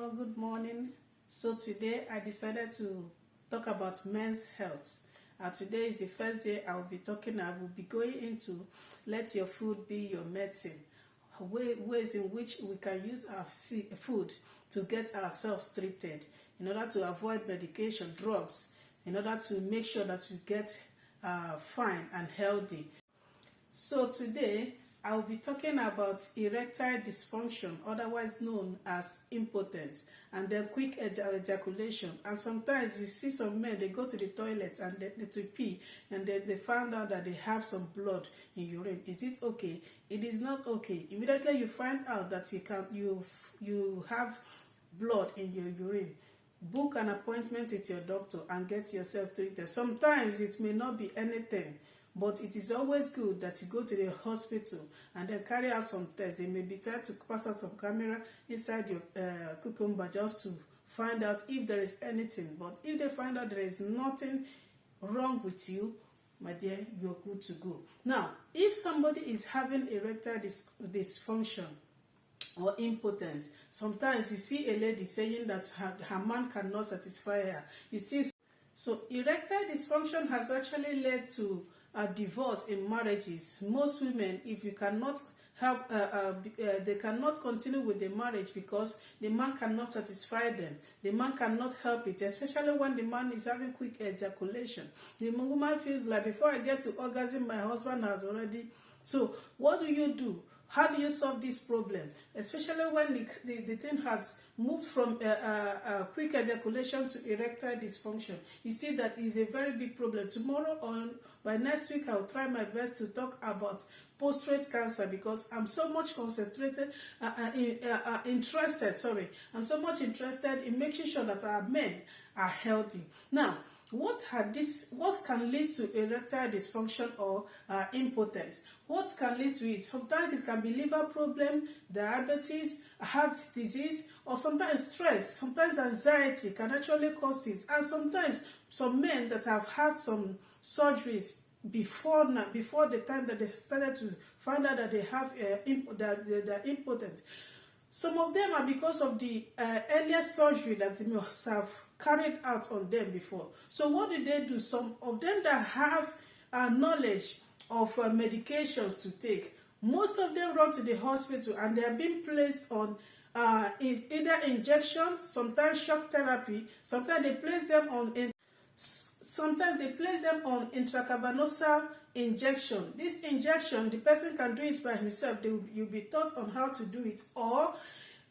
Hello, good morning. So today I decided to talk about men's health. Today is the first day I will be going into let your food be your medicine. Ways in which we can use our food to get ourselves treated in order to avoid medication, drugs, in order to make sure that we get fine and healthy. So today I will be talking about erectile dysfunction, otherwise known as impotence, and then quick ejaculation. And sometimes you see some men, they go to the toilet and they to pee, and then they found out that they have some blood in urine. Is it okay? It is not okay. Immediately you find out that you have blood in your urine, book an appointment with your doctor and get yourself treated. Sometimes it may not be anything, but it is always good that you go to the hospital and then carry out some tests. They may be trying to pass out some camera inside your cucumber just to find out if there is anything. But if they find out there is nothing wrong with you, my dear, you're good to go. Now, if somebody is having erectile dysfunction or impotence, sometimes you see a lady saying that her man cannot satisfy her. You see, so erectile dysfunction has actually led to a divorce in marriages. Most women, if you cannot help, they cannot continue with the marriage because the man cannot satisfy them. The man cannot help it, especially when the man is having quick ejaculation. The woman feels like, before I get to orgasm, my husband has already. So what do? How do you solve this problem? Especially when the thing has moved from quick ejaculation to erectile dysfunction. You see that is a very big problem. Tomorrow by next week, I'll try my best to talk about prostate cancer because I'm so much interested in making sure that our men are healthy. Now, what can lead to erectile dysfunction or impotence? What can lead to it? Sometimes it can be liver problem, diabetes, heart disease, or sometimes stress, sometimes anxiety can actually cause it. And sometimes some men that have had some surgeries before the time that they started to find out that they have they're impotent. Some of them are because of the earlier surgery that they must have carried out on them before. So what do? Some of them that have knowledge of medications to take, most of them run to the hospital and they are being placed on either injection, sometimes shock therapy, sometimes they place them on intracavernosal injection. This injection, the person can do it by himself. You'll be taught on how to do it, or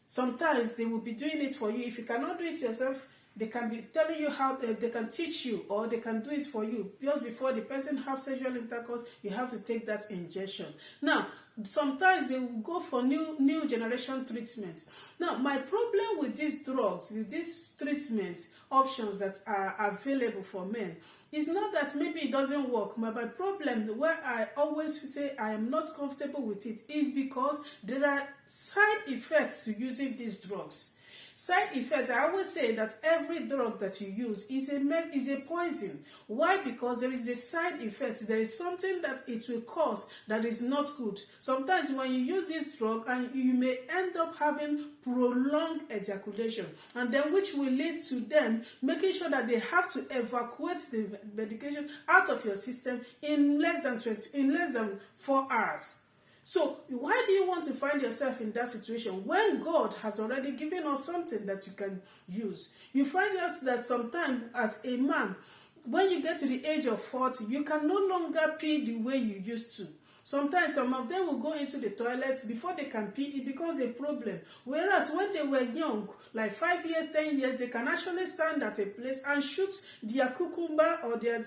sometimes they will be doing it for you. If you cannot do it yourself, they can be telling you how. They can teach you, or they can do it for you. Just before the person has sexual intercourse, you have to take that injection. Now, sometimes they will go for new generation treatments. Now, my problem with these drugs, with these treatment options that are available for men, is not that maybe it doesn't work. My problem, where I always say I am not comfortable with it, is because there are side effects to using these drugs. Side effects, I always say that every drug that you use is a poison. Why? Because there is a side effect. There is something that it will cause that is not good. Sometimes when you use this drug, and you may end up having prolonged ejaculation, and then which will lead to them making sure that they have to evacuate the medication out of your system in less than 4 hours. So why do you want to find yourself in that situation when God has already given us something that you can use? You find out that sometimes as a man, when you get to the age of 40, you can no longer pee the way you used to. Sometimes some of them will go into the toilets before they can pee. It becomes a problem. Whereas when they were young, like 5 years, 10 years, they can actually stand at a place and shoot their cucumber or their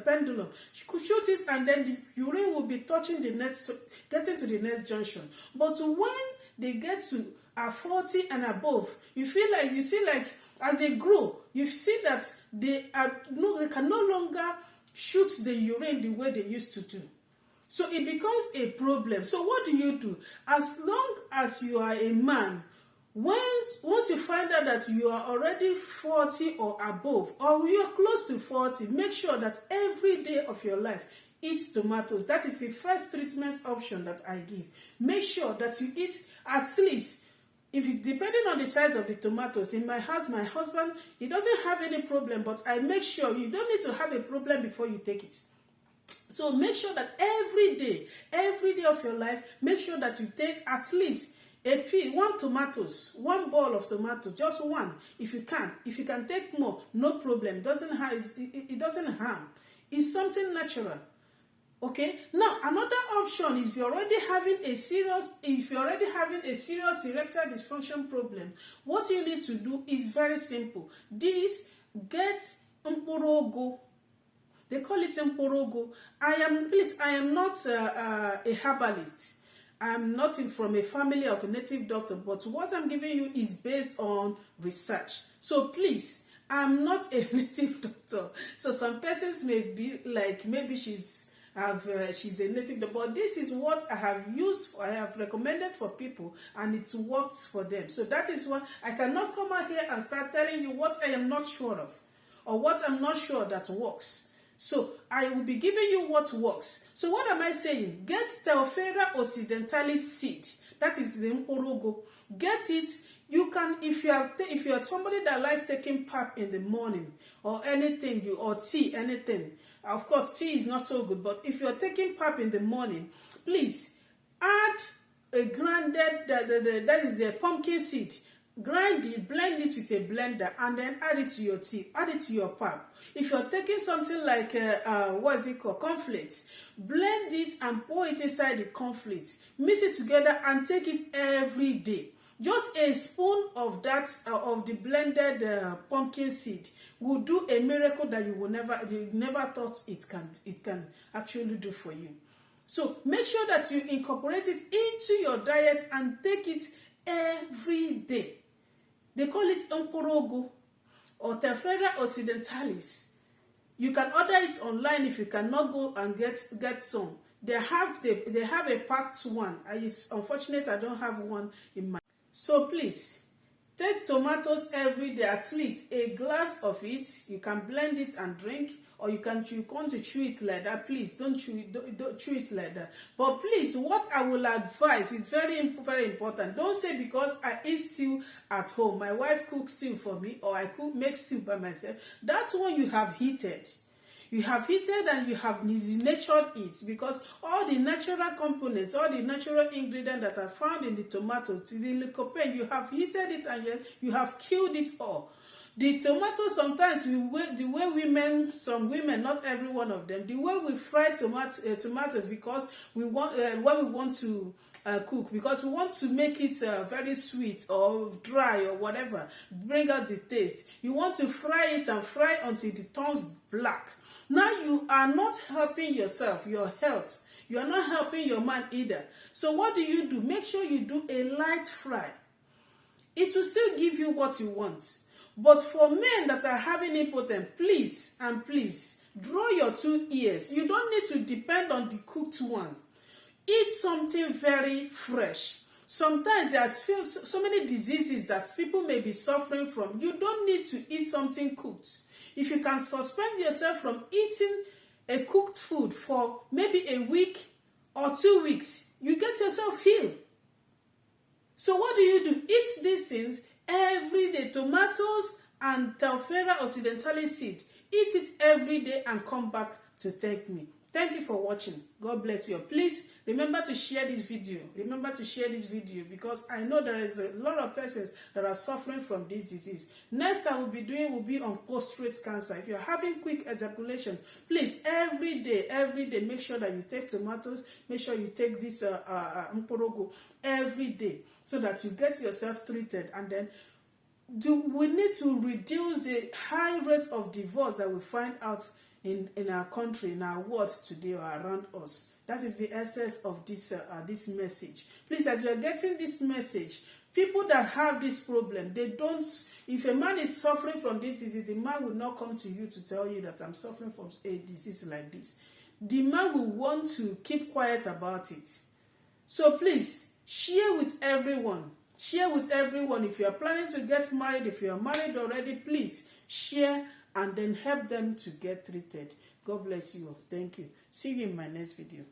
pendulum. Shoot it, and then the urine will be touching getting to the next junction. But when they get to 40 and above, you see like as they grow, you see that they can no longer shoot the urine the way they used to do. So it becomes a problem. So what do? As long as you are a man, once you find out that you are already 40 or above, or you are close to 40, make sure that every day of your life, eat tomatoes. That is the first treatment option that I give. Make sure that you eat at least if it, depending on the size of the tomatoes, in my house, my husband, he doesn't have any problem, but I make sure you don't need to have a problem before you take it. So make sure that every day of your life, make sure that you take at least one tomatoes, one ball of tomatoes, just one. If you can take more, no problem. It doesn't harm. It's something natural. Okay. Now another option is if you're already having a serious erectile dysfunction problem, what you need to do is very simple. Get mporogo. They call it mporogo. I am not a herbalist. I'm not from a family of a native doctor, but what I'm giving you is based on research. So please, I'm not a native doctor. So some persons may be like, maybe she's a native doctor, but this is what I have recommended for people, and it works for them. So that is why I cannot come out here and start telling you what I am not sure of, or what I'm not sure that works. So I will be giving you what works. So what am I saying? Get Telfera occidentalis seed. That is the mporogo. Get it. You can, if you are somebody that likes taking pap in the morning or anything, or tea, anything. Of course, tea is not so good, but if you are taking pap in the morning, please add a grounded, that is the pumpkin seed. Grind it, blend it with a blender, and then add it to your tea, add it to your pap. If you're taking something like what is it called, cornflakes, blend it and pour it inside the cornflakes, mix it together and take it every day. Just a spoon of that of the blended pumpkin seed will do a miracle that you never thought it can actually do for you. So make sure that you incorporate it into your diet and take it every day. They call it mporogo or Telfera occidentalis. You can order it online if you cannot go and get some. They have a packed one. It's unfortunate I don't have one in my. So please take tomatoes every day, at least a glass of it. You can blend it and drink, or you want to chew it like that. Please don't chew it like that. But please, what I will advise is very important. Don't say because I eat stew at home, my wife cooks stew for me, or I make stew by myself. That one you have heated. You have heated and you have denatured it, because all the natural components, all the natural ingredients that are found in the tomatoes, the lycopene, you have heated it and you have killed it all. The tomatoes, sometimes the way some women, not every one of them, the way we fry tomatoes, because we want when we want to cook, because we want to make it very sweet or dry or whatever, bring out the taste. You want to fry it and fry until it turns black. Now you are not helping yourself, your health. You are not helping your man either. So what do? Make sure you do a light fry. It will still give you what you want. But for men that are having impotence, please draw your 2 ears. You don't need to depend on the cooked ones. Eat something very fresh. Sometimes there are so many diseases that people may be suffering from. You don't need to eat something cooked. If you can suspend yourself from eating a cooked food for maybe a week or 2 weeks, you get yourself healed. So what do? Eat these things every day. Tomatoes and Telfera occidentalis seed. Eat it every day and come back to thank me. Thank you for watching. God bless you. Please remember to share this video. Remember to share this video, because I know there is a lot of persons that are suffering from this disease. Next I will be doing will be on prostate cancer. If you're having quick ejaculation, please every day, make sure that you take tomatoes. Make sure you take this mporogo every day, so that you get yourself treated. And then we need to reduce the high rate of divorce that we find out in our country, in our world today, or around us. That is the essence of this message. Please, as you are getting this message, people that have this problem, they don't. If a man is suffering from this disease, the man will not come to you to tell you that I'm suffering from a disease like this. The man will want to keep quiet about it. So please share with everyone. Share with everyone. If you are planning to get married, if you are married already, please share and then help them to get treated. God bless you. Thank you. See you in my next video.